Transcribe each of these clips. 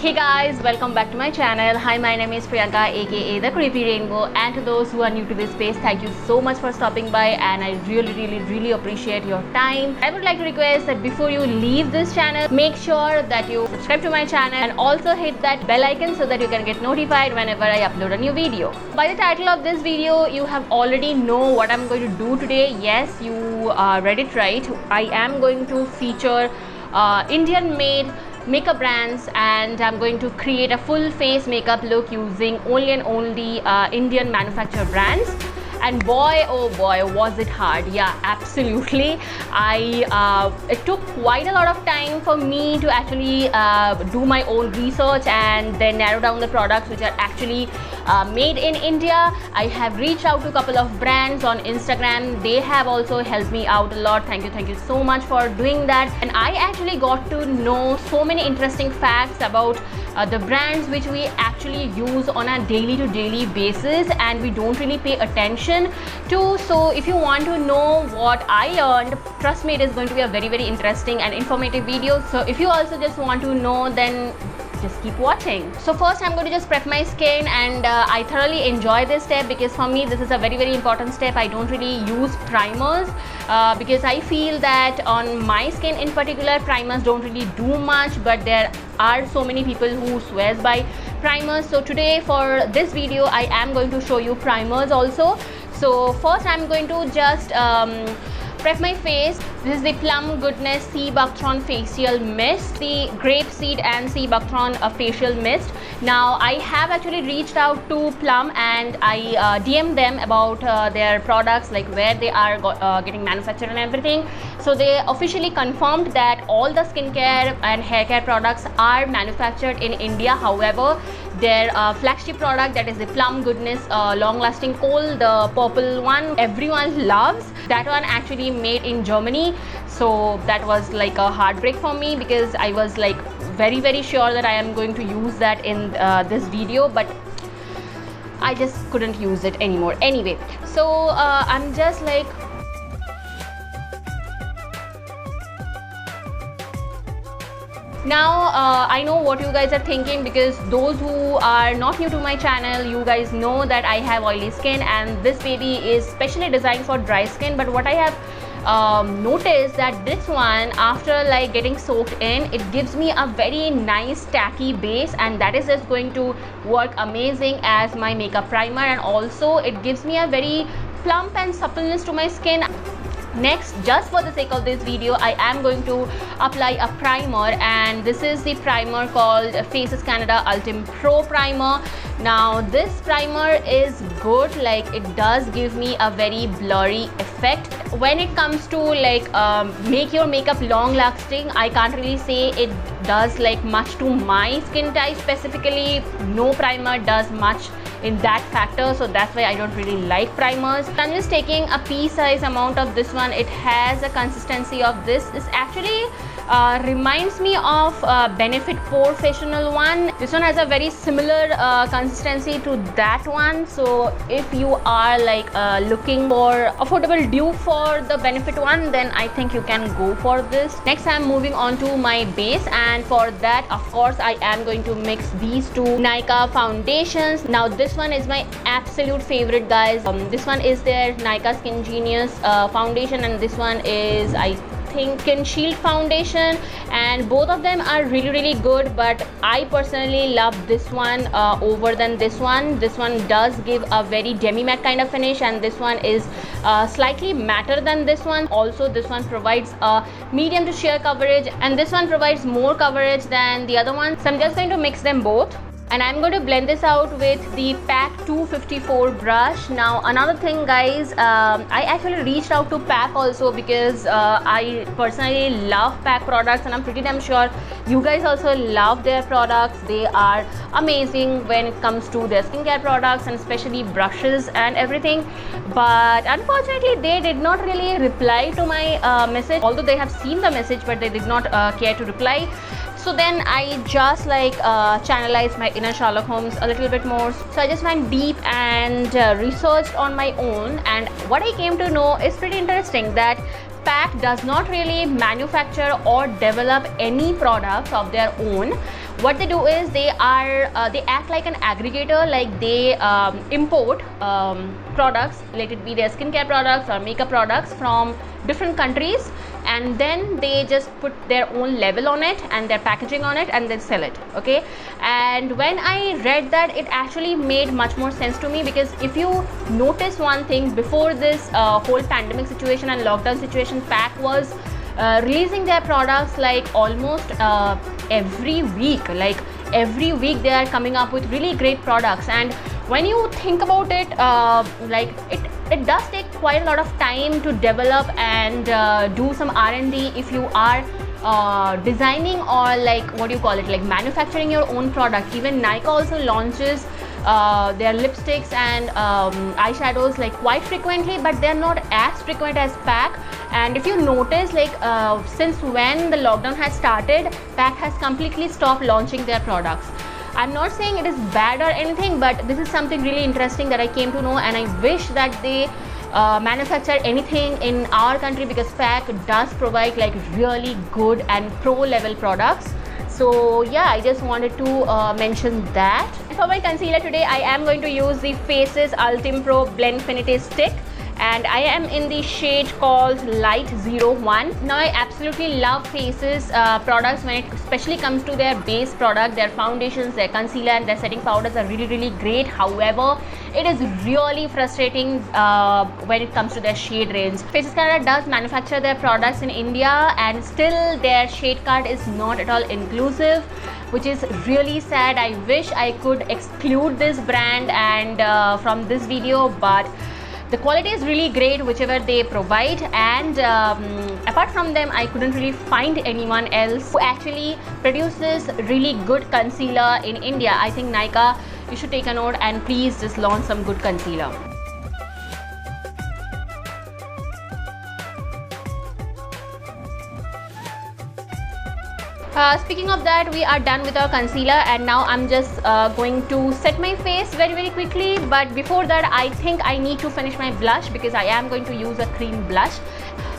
Hey guys, welcome back to my channel. Hi, my name is Priyanka aka The Creepy Rainbow, and to those who are new to this space, thank you so much for stopping by, and I really appreciate your time. I would like to request that before you leave this channel, make sure that you subscribe to my channel and also hit that bell icon so that you can get notified whenever I upload a new video. By the title of this video, you have already know what I'm going to do today. Yes, you read it right. I am going to feature Indian made makeup brands, and I'm going to create a full face makeup look using only Indian manufacturer brands. And boy, oh boy, was it hard. Yeah, absolutely. It took quite a lot of time for me to actually do my own research and then narrow down the products which are actually made in India. I have reached out to a couple of brands on Instagram. They have also helped me out a lot. Thank you so much for doing that. And I actually got to know so many interesting facts about the brands which we actually use on a daily to daily basis and we don't really pay attention to. So if you want to know what I learned, trust me, it is going to be a very interesting and informative video. So if you also just want to know, then just keep watching. So first I'm going to just prep my skin, and I thoroughly enjoy this step because for me this is a very important step. I don't really use primers because I feel that on my skin in particular, primers don't really do much, but there are so many people who swears by primers. So today for this video I am going to show you primers also. So first I'm going to just prep my face. This is the Plum Goodness Sea Buckthorn Facial Mist, the Grapeseed and Sea Buckthorn Facial Mist. Now I have actually reached out to Plum and I DM'd them about their products, like where they are getting manufactured and everything. So they officially confirmed that all the skincare and hair care products are manufactured in India. However, their flagship product, that is the Plum Goodness long lasting kohl, the purple one, everyone loves. That one actually made in Germany. So that was like a heartbreak for me because I was like very sure that I am going to use that in this video, but I just couldn't use it anymore. Anyway, so I'm just like, now I know what you guys are thinking, because those who are not new to my channel, you guys know that I have oily skin and this baby is specially designed for dry skin. But what I have noticed that this one, after like getting soaked in, it gives me a very nice tacky base, and that is just going to work amazing as my makeup primer, and also it gives me a very plump and suppleness to my skin. Next, just for the sake of this video, I am going to apply a primer, and this is the primer called Faces Canada Ultim Pro Primer. Now this primer is good, like it does give me a very blurry effect. When it comes to like make your makeup long lasting, I can't really say it does like much to my skin type specifically. No primer does much in that factor, so that's why I don't really like primers. I'm just taking a pea size amount of this one. It has a consistency of this. This actually reminds me of Benefit POREfessional one. This one has a very similar consistency to that one. So if you are like looking for affordable dupe for the Benefit one, then I think you can go for this. Next, I'm moving on to my base, and for that, of course, I am going to mix these two Nykaa foundations. Now this one is my absolute favorite, guys. This one is their Nykaa Skin Genius foundation, and this one is, I think, Skin Shield foundation, and both of them are really good, but I personally love this one over than this one. This one does give a very demi matte kind of finish, and this one is slightly matter than this one. Also, this one provides a medium to sheer coverage, and this one provides more coverage than the other one. So I'm just going to mix them both, and I'm going to blend this out with the PAC 254 brush. Now another thing, guys, I actually reached out to PAC also because I personally love PAC products, and I'm pretty damn sure you guys also love their products. They are amazing when it comes to their skincare products and especially brushes and everything. But unfortunately they did not really reply to my message, although they have seen the message, but they did not care to reply. So then I just like channelized my inner Sherlock Holmes a little bit more. So I just went deep and researched on my own, and what I came to know is pretty interesting, that PAC does not really manufacture or develop any products of their own. what they do is they act like an aggregator, like they import products, let it be their skincare products or makeup products from different countries, and then they just put their own label on it and their packaging on it and then sell it. Okay, and when I read that, it actually made much more sense to me, because if you notice one thing, before this whole pandemic situation and lockdown situation, PAC was releasing their products like almost every week. Like every week they are coming up with really great products, and when you think about it, like it does take quite a lot of time to develop and do some R&D if you are designing or like what do you call it, like manufacturing your own product. Even Nykaa also launches their lipsticks and eyeshadows like quite frequently, but they're not as frequent as PAC. And if you notice, like since when the lockdown has started, PAC has completely stopped launching their products. I'm not saying it is bad or anything, but this is something really interesting that I came to know, and I wish that they manufacture anything in our country, because PAC does provide like really good and pro level products. So yeah, I just wanted to mention that. For my concealer today, I am going to use the Faces Ultim Pro Blendfinity Stick, and I am in the shade called Light 01. Now I absolutely love Faces products when it especially comes to their base product. Their foundations, their concealer and their setting powders are really great. However, it is really frustrating when it comes to their shade range. Faces Canada does manufacture their products in India, and still their shade card is not at all inclusive, which is really sad. I wish I could exclude this brand and from this video, but the quality is really great whichever they provide, and apart from them I couldn't really find anyone else who actually produces really good concealer in India. I think Nykaa, you should take a note and please just launch some good concealer. Speaking of that, we are done with our concealer, and now I'm just going to set my face very quickly. But before that, I think I need to finish my blush, because I am going to use a cream blush.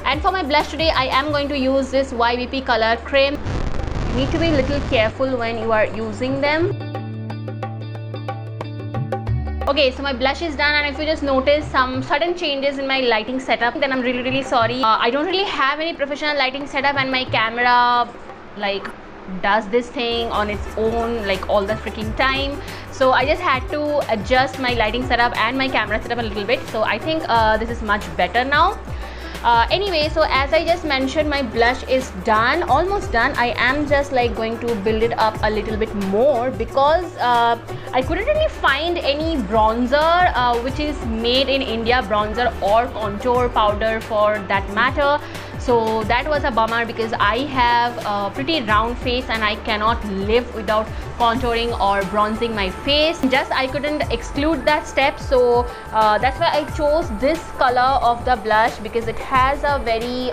And for my blush today, I am going to use this YBP Color Cream. You need to be a little careful when you are using them. Okay, so my blush is done, and if you just notice some sudden changes in my lighting setup, then I'm really sorry. I don't really have any professional lighting setup, and my camera like does this thing on its own like all the freaking time. So I just had to adjust my lighting setup and my camera setup a little bit. So I think this is much better now. Anyway, so as I just mentioned, my blush is done, almost done. I am just like going to build it up a little bit more, because I couldn't really find any bronzer which is made in India, bronzer or contour powder for that matter. So that was a bummer, because I have a pretty round face and I cannot live without contouring or bronzing my face. Just I couldn't exclude that step, so that's why I chose this color of the blush, because it has a very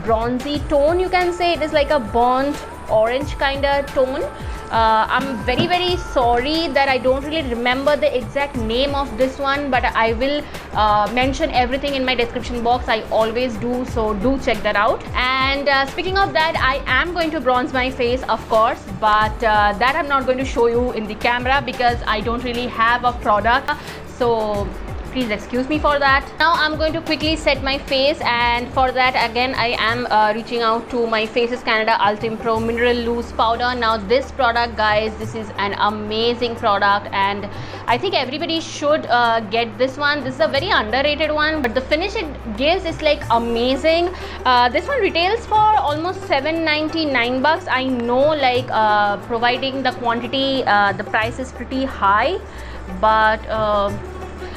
bronzy tone, you can say. It is like a burnt orange kind of tone. I'm very sorry that I don't really remember the exact name of this one, but I will mention everything in my description box. I always do, so do check that out. And speaking of that, I am going to bronze my face, of course, but that I'm not going to show you in the camera, because I don't really have a product, so please excuse me for that. Now I'm going to quickly set my face, and for that again I am reaching out to my Faces Canada Ultim Pro Mineral Loose Powder. Now this product, guys, this is an amazing product, and I think everybody should get this one. This is a very underrated one, but the finish it gives is like amazing. This one retails for almost $7.99. I know, like providing the quantity, the price is pretty high, but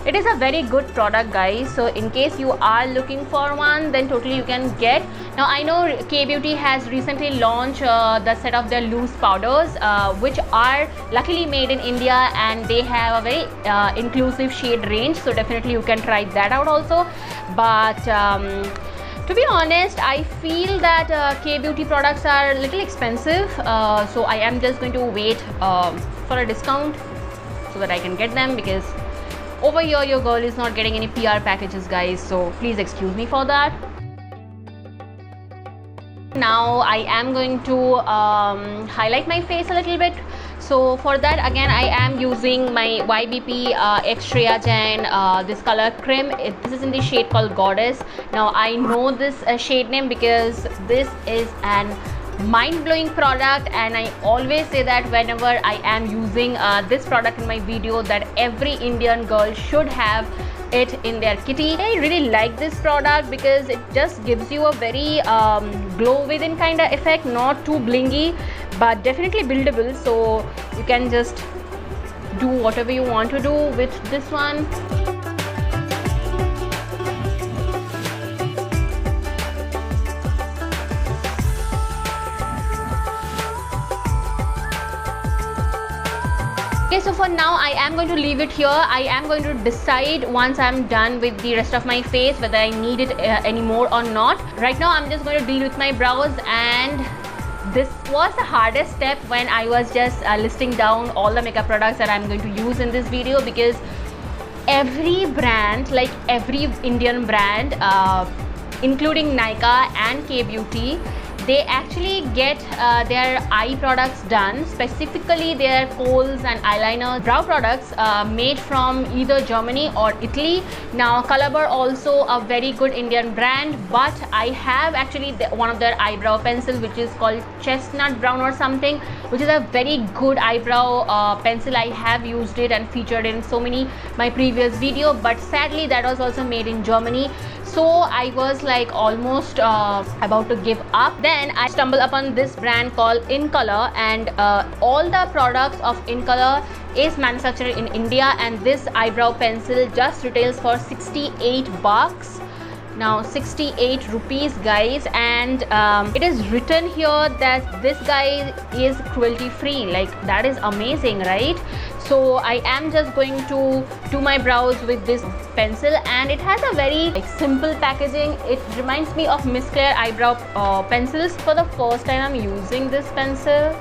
it is a very good product, guys. So in case you are looking for one, then totally you can get. Now I know K-Beauty has recently launched the set of their loose powders, which are luckily made in India, and they have a very inclusive shade range, so definitely you can try that out also. But to be honest, I feel that K-Beauty products are a little expensive, so I am just going to wait for a discount so that I can get them, because over here your girl is not getting any PR packages, guys, so please excuse me for that. now I am going to highlight my face a little bit. So for that, again, I am using my YBP X-Ray Gen, this color cream. This is in the shade called Goddess. Now I know this shade name because this is an mind-blowing product, and I always say that whenever I am using this product in my video, that every Indian girl should have it in their kitty. I really like this product because it just gives you a very glow within kind of effect, not too blingy but definitely buildable, so you can just do whatever you want to do with this one. Okay, so for now I am going to leave it here. I am going to decide once I'm done with the rest of my face whether I need it anymore or not. Right now I'm just going to deal with my brows, and this was the hardest step when I was just listing down all the makeup products that I'm going to use in this video, because every brand, like every Indian brand, including Nykaa and K-Beauty, they actually get their eye products done, specifically their koals and eyeliner brow products made from either Germany or Italy. Now Colorbar also a very good Indian brand, but I have actually one of their eyebrow pencil which is called Chestnut Brown or something, which is a very good eyebrow pencil. I have used it and featured in so many my previous video, but sadly that was also made in Germany. So I was like almost about to give up. Then I stumbled upon this brand called InColor, and all the products of InColor is manufactured in India, and this eyebrow pencil just retails for 68 bucks. Now 68 rupees, guys, and it is written here that this guy is cruelty free. Like, that is amazing, right? So I am just going to do my brows with this pencil, and it has a very simple packaging. It reminds me of Miss Claire eyebrow pencils. For the first time I'm using this pencil.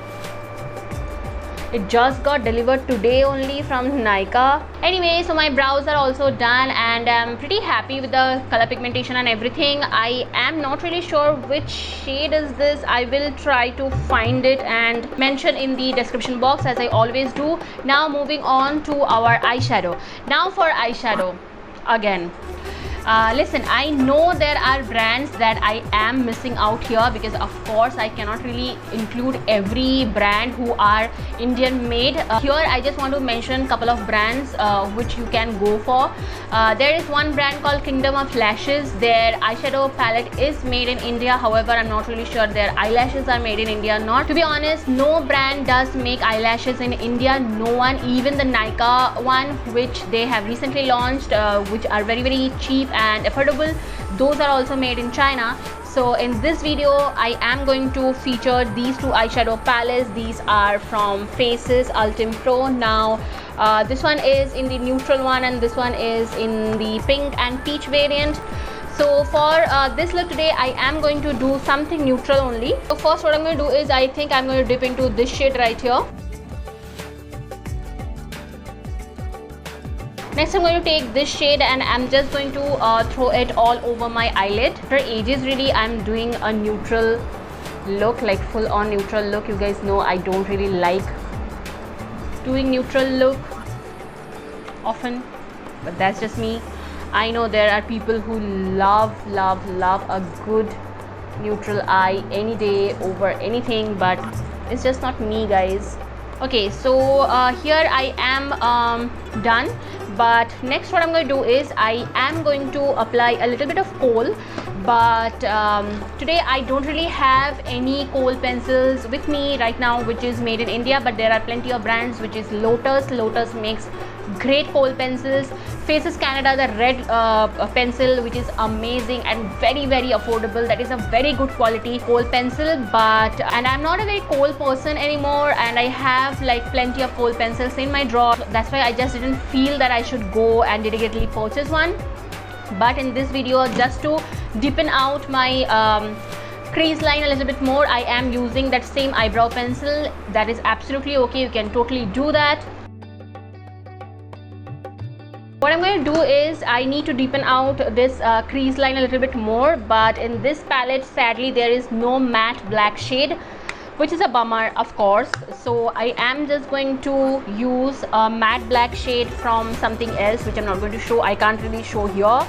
It just got delivered today only from Nykaa. Anyway, so my brows are also done, and I'm pretty happy with the color pigmentation and everything. I am not really sure which shade is this. I will try to find it and mention in the description box, as I always do. Now moving on to our eyeshadow. Now for eyeshadow, again, listen, I know there are brands that I am missing out here, because of course I cannot really include every brand who are Indian made. Here I just want to mention a couple of brands which you can go for. There is one brand called Kingdom of Lashes. Their eyeshadow palette is made in India. However, I'm not really sure their eyelashes are made in India or not. To be honest, no brand does make eyelashes in India. No one, even the Nykaa one which they have recently launched, which are very, very cheap and affordable, those are also made in China. So in this video I am going to feature these two eyeshadow palettes. These are from Faces Ultim Pro. Now this one is in the neutral one, and this one is in the pink and peach variant. So for this look today, I am going to do something neutral only. So first what I'm going to do is, I think I'm going to dip into this shade right here. Next I'm going to take this shade, and I'm just going to throw it all over my eyelid. For ages really I'm doing a neutral look, like full on neutral look. You guys know I don't really like doing neutral look often, but that's just me. I know there are people who love a good neutral eye any day over anything, but it's just not me, guys. Okay, so here I am done, but next what I'm going to do is I am going to apply a little bit of kohl. But today I don't really have any kohl pencils with me right now which is made in India, but there are plenty of brands, which is Lotus. Lotus makes great kohl pencils. Faces Canada, the red pencil, which is amazing and very, very affordable. That is a very good quality kohl pencil. But and I'm not a very kohl person anymore, and I have like plenty of kohl pencils in my drawer. That's why I just didn't feel that I should go and dedicatedly purchase one. But in this video, just to deepen out my crease line a little bit more, I am using that same eyebrow pencil. That is absolutely okay. You can totally do that. what I'm going to do is I need to deepen out this crease line a little bit more, but in this palette sadly there is no matte black shade, which is a bummer of course. So I am just going to use a matte black shade from something else, which I'm not going to show. I can't really show here.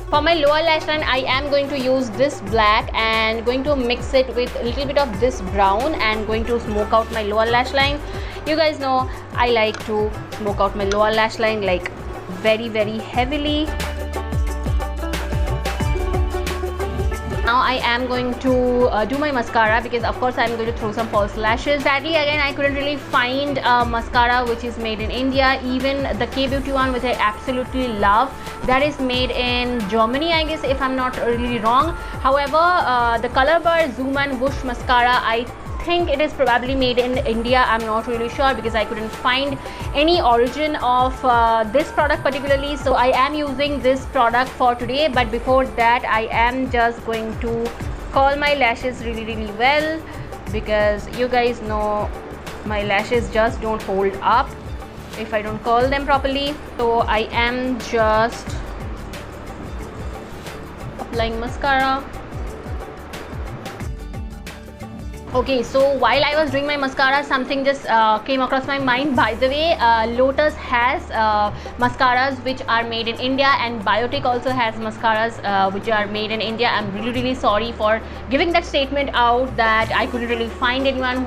For my lower lash line, I am going to use this black and going to mix it with a little bit of this brown and going to smoke out my lower lash line. You guys know I like to smoke out my lower lash line like very heavily. Now I am going to do my mascara, because of course I am going to throw some false lashes. Sadly again I couldn't really find a mascara which is made in India. Even the K-Beauty one, which I absolutely love, that is made in Germany I guess, if I'm not really wrong. However, the Color Bar Zoom and Whoosh mascara, I think it is probably made in India. I'm not really sure because I couldn't find any origin of this product particularly. So I am using this product for today, but before that I am just going to curl my lashes really well, because you guys know my lashes just don't hold up if I don't curl them properly. So I am just applying mascara. Okay, so while I was doing my mascara, something just came across my mind. By the way, Lotus has mascaras which are made in India, and Biotic also has mascaras which are made in India. I'm really sorry for giving that statement out that I couldn't really find anyone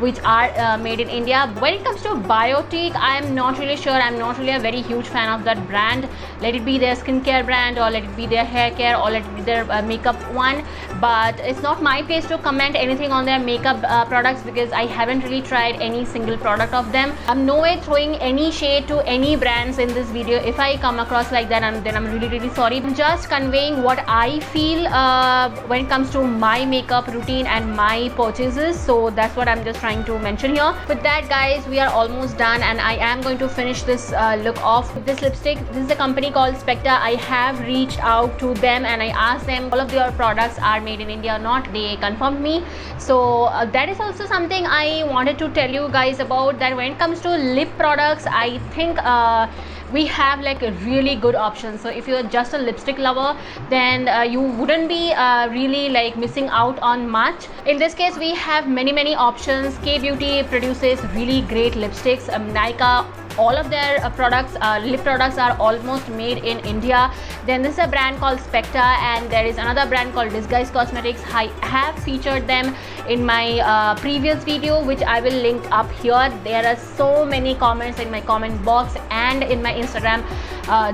which are made in India. When it comes to Biotic, I'm not really sure. I'm not really a very huge fan of that brand. Let it be their skincare brand, or let it be their hair care, or let it be their makeup one. But it's not my place to comment anything on their makeup products, because I haven't really tried any single product of them. I'm no way throwing any shade to any brands in this video. If I come across like that, then I'm really sorry. I'm just conveying what I feel when it comes to my makeup routine and my purchases. So that's what I'm just trying to mention here. With that guys, we are almost done, and I am going to finish this look off with this lipstick. This is a company called Specta. I have reached out to them and I asked them all of their products are made in India or not. They confirmed me. So that is also something I wanted to tell you guys about, that when it comes to lip products, I think we have like a really good option. So if you're just a lipstick lover, then you wouldn't be really like missing out on much. In this case, we have many options. K-Beauty produces really great lipsticks. Nykaa, all of their lip products are almost made in India. Then this is a brand called Specta, and there is another brand called Disguise Cosmetics. I have featured them in my previous video, which I will link up here. There are so many comments in my comment box and in my Instagram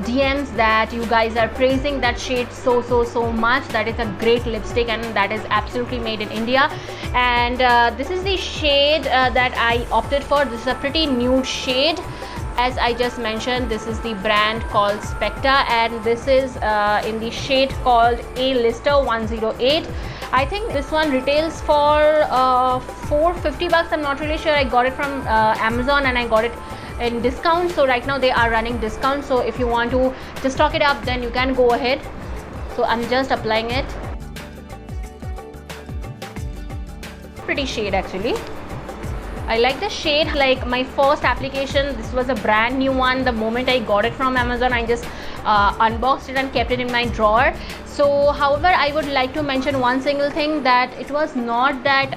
DMs that you guys are praising that shade so much. That is a great lipstick, and that is absolutely made in India. And this is the shade that I opted for. This is a pretty nude shade. As I just mentioned, this is the brand called Specta, and this is in the shade called A-Lister 108. I think this one retails for $450. I'm not really sure. I got it from Amazon and I got it in discount. So right now they are running discount. So if you want to just stock it up, then you can go ahead. So I'm just applying it. Pretty shade actually. I like the shade. Like my first application, this was a brand new one. The moment I got it from Amazon, I just unboxed it and kept it in my drawer. So however, I would like to mention one single thing, that it was not that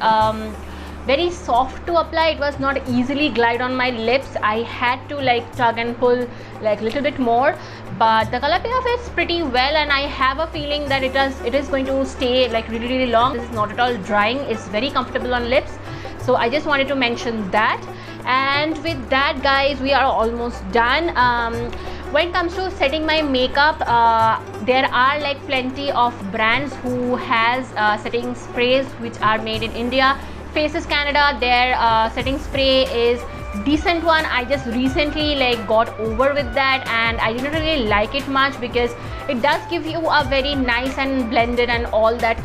very soft to apply. It was not easily glide on my lips. I had to like tug and pull like a little bit more, but the color payoff is pretty well, and I have a feeling that it is going to stay like really long. This is not at all drying. It's very comfortable on lips. So I just wanted to mention that. And with that guys, we are almost done. When it comes to setting my makeup, there are like plenty of brands who has setting sprays which are made in India. Faces Canada, their setting spray is decent one. I just recently like got over with that, and I didn't really like it much because it does give you a very nice and blended and all that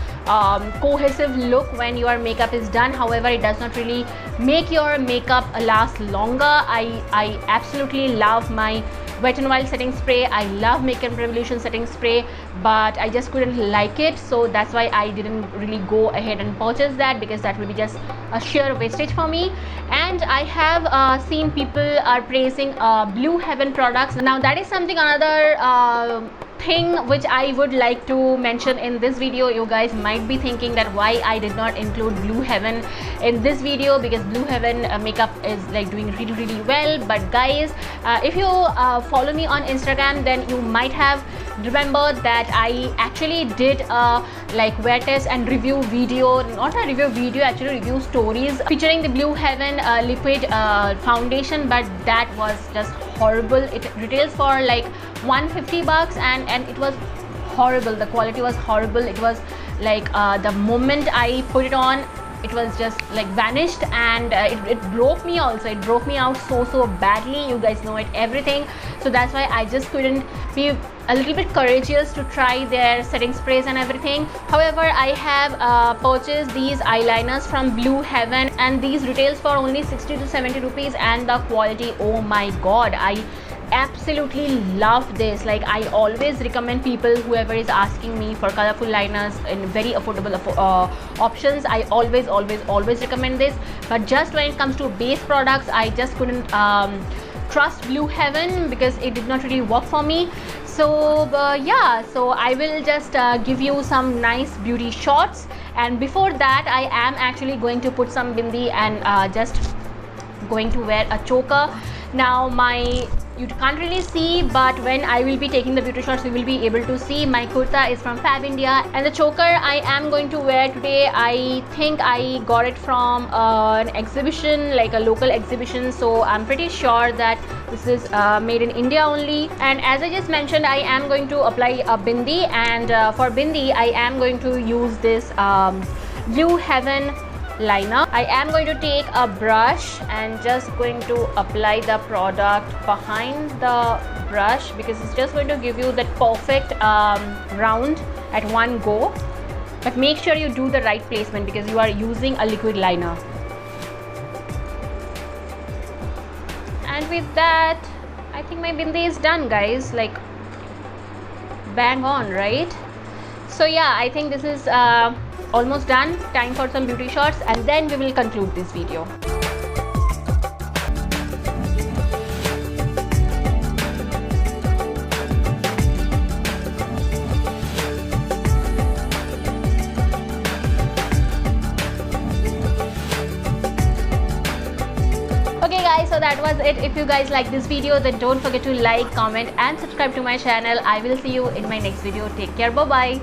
cohesive look when your makeup is done. However, it does not really make your makeup last longer. I absolutely love my Wet n Wild setting spray. I love Makeup Revolution setting spray, but I just couldn't like it, so that's why I didn't really go ahead and purchase that, because that will be just a sheer wastage for me. And I have seen people are praising Blue Heaven products. Now that is something another thing which I would like to mention in this video. You guys might be thinking that why I did not include Blue Heaven in this video, because Blue Heaven makeup is like doing really well. But guys, if you follow me on Instagram, then you might have remembered that I actually did a like wear test and review video, not a review video, actually review stories featuring the Blue Heaven liquid foundation, but that was just horrible. It retails for like 150 bucks, and it was horrible. The quality was horrible. It was like the moment I put it on, it was just like vanished, and it broke me also. It broke me out so badly. You guys know it, everything. So that's why I just couldn't be a little bit courageous to try their setting sprays and everything. However, I have purchased these eyeliners from Blue Heaven, and these retails for only 60 to 70 rupees, and the quality, oh my god, I absolutely love this. Like, I always recommend people, whoever is asking me for colorful liners in very affordable options, I always recommend this. But just when it comes to base products, I just couldn't trust Blue Heaven, because it did not really work for me. So yeah, so I will just give you some nice beauty shots, and before that I am actually going to put some bindi and just going to wear a choker. Now you can't really see, but when I will be taking the beauty shots, you will be able to see. My kurta is from Fab India, and the choker I am going to wear today, I think I got it from an exhibition, like a local exhibition, so I'm pretty sure that this is made in India only. And as I just mentioned, I am going to apply a bindi, and for bindi I am going to use this Blue Heaven liner. I am going to take a brush and just going to apply the product behind the brush, because it's just going to give you that perfect round at one go. But make sure you do the right placement, because you are using a liquid liner. And with that, I think my bindi is done, guys. Like, bang on, right? So yeah, I think this is almost done. Time for some beauty shots, and then we will conclude this video. Okay guys, so that was it. If you guys like this video, then don't forget to like, comment and subscribe to my channel. I will see you in my next video. Take care. Bye bye.